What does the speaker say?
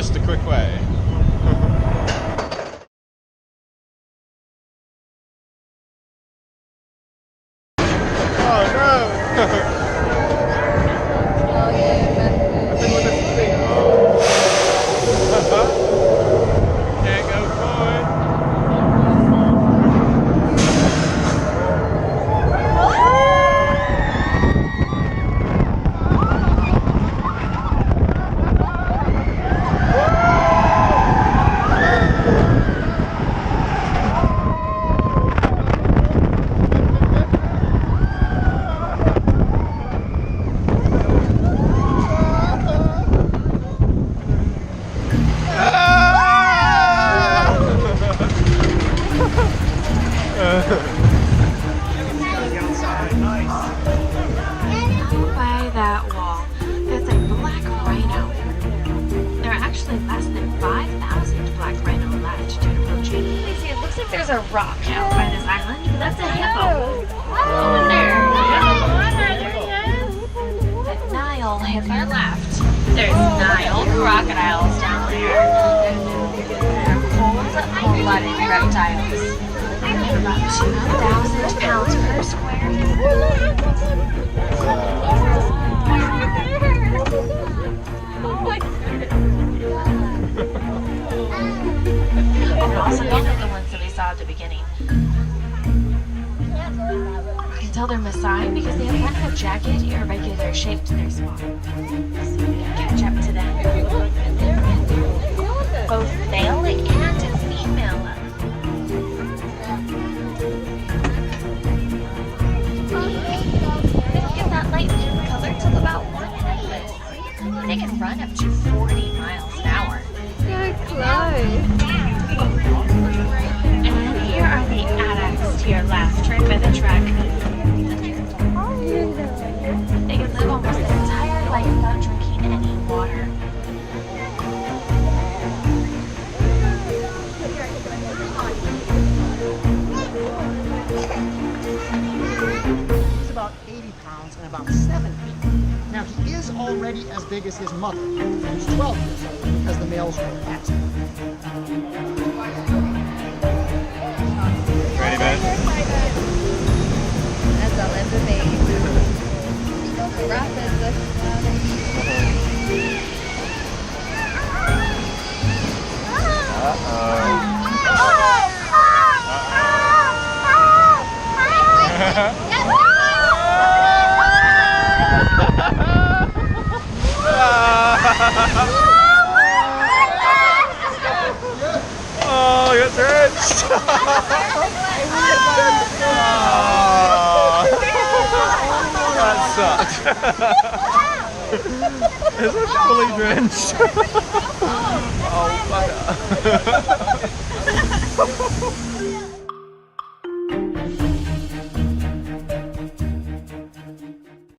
just a quick way. Oh no! Can't go forward. By that wall, there's a black rhino. There are actually less than 5,000 black rhino left due to poaching. See, it looks like there's a rock out by this island. That's a hippo. Over there. The Nile hippo left. There's Nile crocodiles down there. They're cold-blooded reptiles. They're about 2,000 pounds per square. And also, these are the ones that we saw at the beginning. You can tell they're Maasai because they have kind of a jagged, irregular shape to their swan. So we can catch up to them. Both male and female. They don't get that light blue color till about 1 minute. They can run up to 40 miles an hour. So close. And here are the addax to your left, right by the truck. They can live almost their entire life without drinking any water. He's about 80 pounds and about 7 feet. Now he is already as big as his mother, who's 12 years old because the males grow faster. Ready, Beth? That's all in the face. The raft is Oh, you got drenched! That sucks. Is it fully drenched? Oh, fuck.